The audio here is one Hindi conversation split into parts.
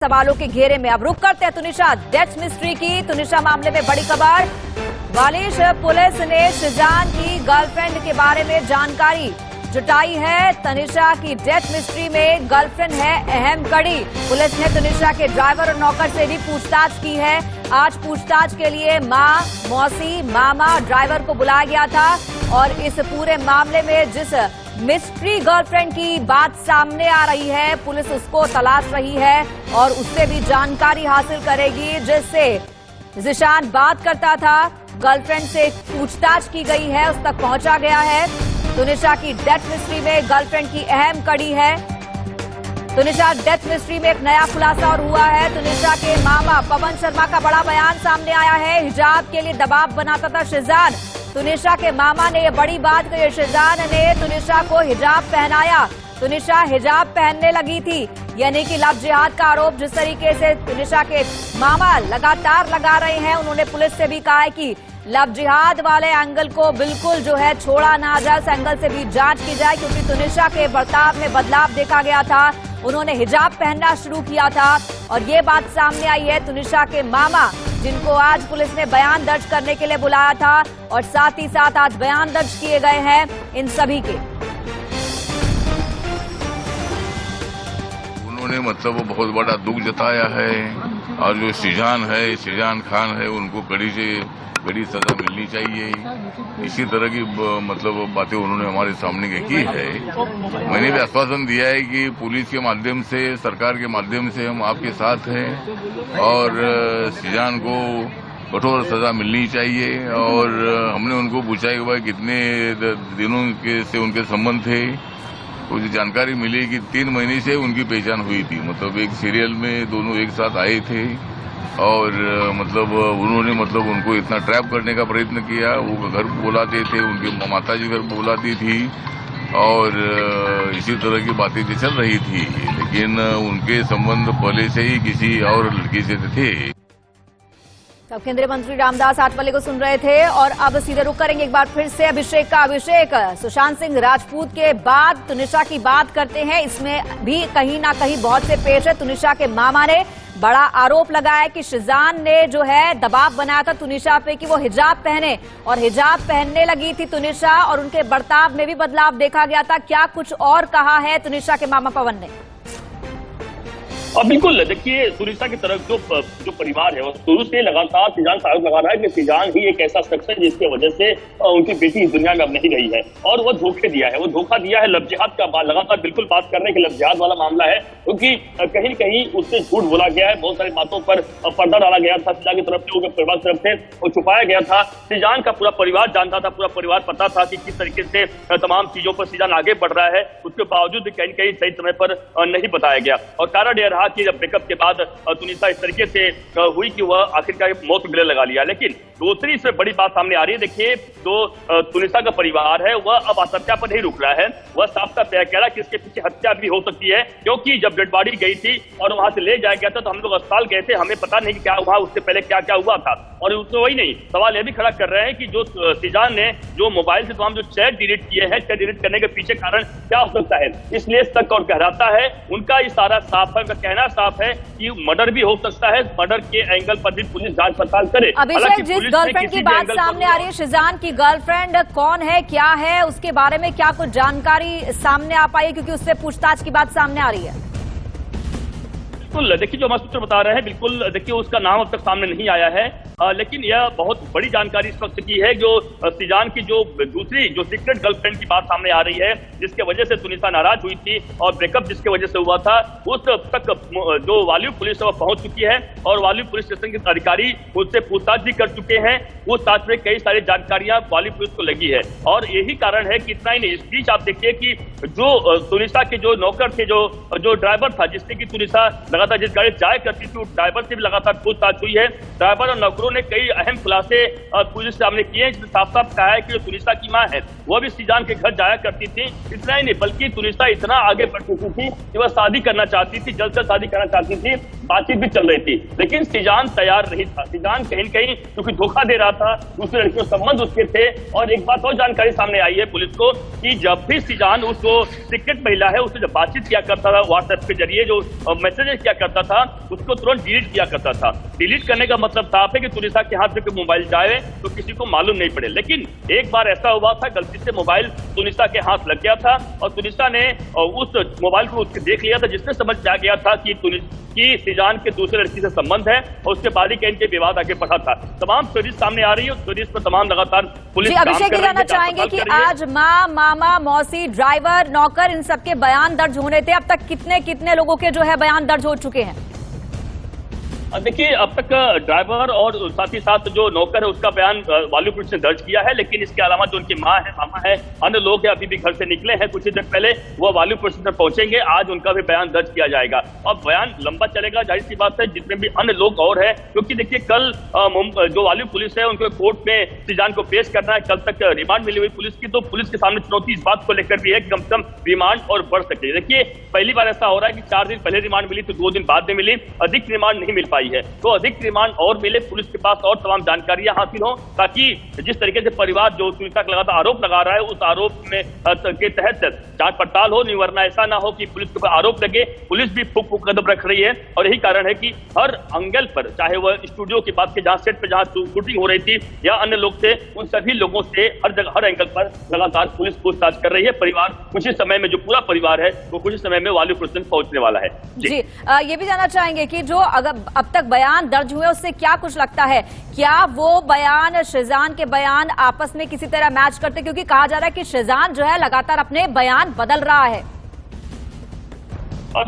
सवालों के घेरे में। अब रुक करते हैं तुनिशा डेथ मिस्ट्री की। तुनिशा मामले में बड़ी खबर, वालिश पुलिस ने शिजान की गर्लफ्रेंड के बारे में जानकारी जुटाई है। तुनिशा की डेथ मिस्ट्री में गर्लफ्रेंड है अहम कड़ी। पुलिस ने तुनिशा के ड्राइवर और नौकर से भी पूछताछ की है। आज पूछताछ के लिए मां, मौसी, मामा, ड्राइवर को बुलाया गया था और इस पूरे मामले में जिस मिस्ट्री गर्लफ्रेंड की बात सामने आ रही है, पुलिस उसको तलाश रही है और उससे भी जानकारी हासिल करेगी जिससे जिशान बात करता था। गर्लफ्रेंड से पूछताछ की गई है, उस तक पहुंचा गया है। तुनिशा की डेथ मिस्ट्री में गर्लफ्रेंड की अहम कड़ी है। तुनिशा डेथ मिस्ट्री में एक नया खुलासा और हुआ है। तुनिशा के मामा पवन शर्मा का बड़ा बयान सामने आया है। हिजाब के लिए दबाव बनाता था शिजान। तुनिशा के मामा ने यह बड़ी बात कही, शिजान ने तुनिशा को हिजाब पहनाया। तुनिशा हिजाब पहनने लगी थी, यानी कि लव जिहाद का आरोप जिस तरीके से तुनिशा के मामा लगातार लगा रहे हैं, उन्होंने पुलिस से भी कहा है कि लव जिहाद वाले एंगल को बिल्कुल जो है छोड़ा ना जाए, उस एंगल से भी जांच की जाए, क्योंकि तुनिशा के बर्ताव में बदलाव देखा गया था। उन्होंने हिजाब पहनना शुरू किया था और ये बात सामने आई है तुनिशा के मामा, जिनको आज पुलिस ने बयान दर्ज करने के लिए बुलाया था और साथ ही साथ आज बयान दर्ज किए गए हैं इन सभी के। उन्होंने मतलब बहुत बड़ा दुख जताया है और जो शिजान खान है, उनको कड़ी सजा मिलनी चाहिए। इसी तरह की मतलब बातें उन्होंने हमारे सामने की है। मैंने भी आश्वासन दिया है कि पुलिस के माध्यम से, सरकार के माध्यम से हम आपके साथ हैं और शिजान को कठोर सजा मिलनी चाहिए। और हमने उनको पूछा कि भाई कितने दिनों से उनके संबंध थे। मुझे जानकारी मिली कि 3 महीने से उनकी पहचान हुई थी। मतलब एक सीरियल में दोनों एक साथ आए थे और मतलब उन्होंने मतलब उनको इतना ट्रैप करने का प्रयत्न किया। वो घर बुलाते थे, उनकी माताजी घर बुलाती थी और इसी तरह की बातें चल रही थी, लेकिन उनके संबंध पहले से ही किसी और लड़की से थे। तब केंद्रीय मंत्री रामदास आठवले को सुन रहे थे और अब सीधे रुक करेंगे एक बार फिर से अभिषेक सुशांत सिंह राजपूत के बाद तुनिशा की बात करते हैं। इसमें भी कहीं ना कहीं बहुत से पेश है। तुनिशा के मामा ने बड़ा आरोप लगाया कि शिजान ने जो है दबाव बनाया था तुनिशा पे कि वो हिजाब पहने और हिजाब पहनने लगी थी तुनिशा और उनके बर्ताव में भी बदलाव देखा गया था। क्या कुछ और कहा है तुनिशा के मामा पवन ने? बिल्कुल, देखिए तुनिशा की तरफ जो परिवार है वो शुरू से लगातार शिजान से आरोप लगा रहा है कि शिजान ही एक ऐसा शख्स है जिसकी वजह से उनकी बेटी इस दुनिया में अब नहीं रही है और वो धोखे दिया है। वो धोखा दिया है। लव जिहाद का लगातार बिल्कुल बात कर रहे हैं कि लव जिहाद वाला मामला है, क्योंकि कहीं न कहीं उससे झूठ बोला गया है। बहुत सारी बातों पर पर्दा डाला गया था शिजान की तरफ से, उनके परिवार की तरफ से वो छुपाया गया था। शिजान का पूरा परिवार जानता था, पूरा परिवार पता था कि किस तरीके से तमाम चीजों पर शिजान आगे बढ़ रहा है। उसके बावजूद कहीं न कहीं सही समय पर नहीं बताया गया और कारण यह रहा कि जब ब्रेकअप के बाद तुनिशा इस तरीके से हुई कि वह आखिरकार मौत को गले लगा लिया। लेकिन दूसरी इससे बड़ी बात सामने आ रही है। देखिए, जो तुनिशा का परिवार है वह अब असत्या पर नहीं रुक रहा है। वह साफ साफ कह रहा है कि इसके पीछे हत्या भी हो सकती है, क्योंकि जब डेड बॉडी गई थी और वहां से ले जाया गया था तो हम लोग अस्पताल गए थे, हमें पता नहीं क्या हुआ, उससे पहले क्या क्या हुआ था। और उसमें वही नहीं, सवाल यह भी खड़ा कर रहे हैं कि जो शिजान ने जो मोबाइल से तमाम जो चैट डिलीट किए हैं, चैट डिलीट करने के पीछे कारण क्या हो सकता है। इसलिए तक और कहराता है, उनका इशारा साफ है, उनका कहना साफ है कि मर्डर भी हो सकता है। मर्डर के एंगल पर भी पुलिस जांच पड़ताल करे। अभिषेक, जिस गर्लफ्रेंड की बात सामने आ रही है, शिजान की गर्लफ्रेंड कौन है, क्या है, उसके बारे में क्या कुछ जानकारी सामने आ पाई है, क्योंकि उससे पूछताछ की बात सामने आ रही है? बिल्कुल, देखिए जो हमारे सूत्र बता रहे हैं, बिल्कुल देखिए उसका नाम अब तक सामने नहीं आया है, लेकिन यह बहुत बड़ी जानकारी इस वक्त की है। जो शिजान की जो दूसरी जो सीक्रेट गर्लफ्रेंड की बात सामने आ रही है, जिसके वजह से तुनिशा नाराज हुई थी और ब्रेकअप जिसके वजह से हुआ था, उस तक जो वालिव पुलिस है वह पहुंच चुकी है और वालिव पुलिस स्टेशन के अधिकारी उससे पूछताछ भी कर चुके हैं। पूछताछ में कई सारी जानकारियां वालिव पुलिस को लगी है और यही कारण है कि इतना ही नहीं, इस बीच आप देखिए कि जो तुनिशा के जो नौकर थे, जो ड्राइवर था जिससे कि तुनिशा लगातार जिस गाड़ी जाया करती थी, उस ड्राइवर से भी लगातार पूछताछ हुई है। ड्राइवर और नौकरों ने कई अहम खुलासे पुलिस सामने किए हैं, जिसमें साफ साफ कहा है कि जो तुनिशा की मां है वह भी शिजान के घर जाया करती थी। इतना ही नहीं, बल्कि तुनिशा इतना आगे बढ़ चुकी थी कि वह शादी करना चाहती थी, जल्द से शादी करना चाहती थी। बातचीत भी चल रही थी, लेकिन शिजान तैयार नहीं था। शिजान कहीं न कहीं क्योंकि धोखा दे रहा था, दूसरी लड़कियों संबंध उसके थे। और एक बात और जानकारी सामने आई है पुलिस को कि जब भी शिजान उसको सीक्रेट महिला है उससे जब बातचीत किया करता था व्हाट्सएप के जरिए, जो मैसेजेस किया किया करता था उसको तुरंत डिलीट किया करता था। डिलीट करने का मतलब साफ है कि तुनिसा के हाथ में कोई मोबाइल जाए तो किसी को मालूम नहीं पड़े। लेकिन एक बार ऐसा हुआ था, गलती से मोबाइल तुनिसा के हाथ लग गया था और तुनिसा ने उस मोबाइल को देख लिया था, जिससे समझ आ गया था कि सीजान के दूसरे लड़की से संबंध है और उसके बाद ही इनके विवाद आगे बढ़ा था। तमाम स्टोरीज सामने आ रही है, स्टोरीज पर तमाम लगातार पुलिस काम कर रही है। अभिषेक, जानना चाहेंगे कि आज माँ, मामा, मौसी, ड्राइवर, नौकर, इन सबके बयान दर्ज होने थे। अब तक कितने लोगों के जो है बयान दर्ज हो चुके हैं? देखिए, अब तक ड्राइवर और साथ ही साथ जो नौकर है उसका बयान वालू पुलिस ने दर्ज किया है, लेकिन इसके अलावा जो उनकी माँ है, मामा है, अन्य लोग हैं, अभी भी घर से निकले हैं कुछ ही देर पहले, वो वालू पुलिस में पहुंचेंगे। आज उनका भी बयान दर्ज किया जाएगा। अब बयान लंबा चलेगा, जाहिर सी बात है, जितने भी अन्य लोग और हैं, क्योंकि देखिए कल जो वालू पुलिस है उनको कोर्ट में सीजान को पेश करना है। कल तक रिमांड मिली हुई पुलिस की, तो पुलिस के सामने चुनौती इस बात को लेकर भी है कि कम से कम रिमांड और बढ़ सके। देखिए, पहली बार ऐसा हो रहा है कि 4 दिन पहले रिमांड मिली तो 2 दिन बाद में मिली, अधिक रिमांड नहीं मिल पाई है। तो अधिक रिमांड और मिले, पुलिस के पास और तमाम जानकारियां हासिल हो, ताकि जिस तरीके से परिवार जो तुनिसा का लगातार आरोप लगा रहा है उस आरोप में के तहत जांच पड़ताल हो, नहीं वरना ऐसा ना हो कि पुलिस के ऊपर आरोप लगे। पुलिस भी फूक फूक कदम रख रही है और यही कारण है कि हर एंगल पर, चाहे वह स्टूडियो की बात के जहां सेट पर जहां शूटिंग हो रही थी या अन्य लोग थे, उन सभी लोगों से हर जगह हर एंगल पर लगातार पुलिस पूछताछ कर रही है। परिवार कुछ ही समय में, जो पूरा परिवार है वो कुछ ही समय में वालू पुलिस पहुंचने वाला है। जी, ये भी जानना चाहेंगे कि जो अगर अब तक बयान दर्ज हुए उससे क्या कुछ लगता है, क्या वो बयान शेजान के बयान आपस में किसी तरह मैच करते? क्योंकि कहा जा रहा है कि शेजान जो है लगातार अपने बयान बदल रहा है।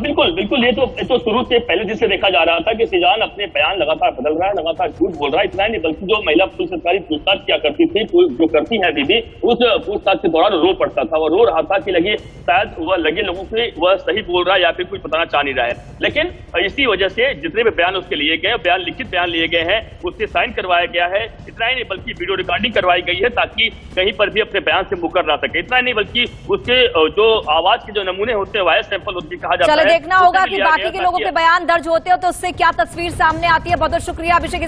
बिल्कुल बिल्कुल, ये तो शुरू से पहले जिससे देखा जा रहा था कि सीजान अपने बयान लगातार बदल रहा है, लगातार झूठ बोल रहा है। इतना नहीं बल्कि जो महिला पुलिस अधिकारी पूछताछ किया करती थी, जो करती है अभी भी, उस पूछताछ के दौरान रो पड़ता था। वो रो रहा था कि लगे शायद वह लगे लोगों से वह सही बोल रहा है या फिर कुछ बताना चाह नहीं रहा है। लेकिन इसी वजह से जितने भी बयान उसके लिए गए, बयान लिखित बयान लिए गए हैं, उससे साइन करवाया गया है। इतना ही नहीं बल्कि वीडियो रिकॉर्डिंग करवाई गई है ताकि कहीं पर भी अपने बयान से मुकर ना सके। इतना नहीं बल्कि उसके जो आवाज के जो नमूने होते हैं, वायस सैंपल होती कहा जाता है, चलो देखना होगा कि बाकी के लोगों के बयान दर्ज होते हो तो उससे क्या तस्वीर सामने आती है। बहुत बहुत शुक्रिया अभिषेक।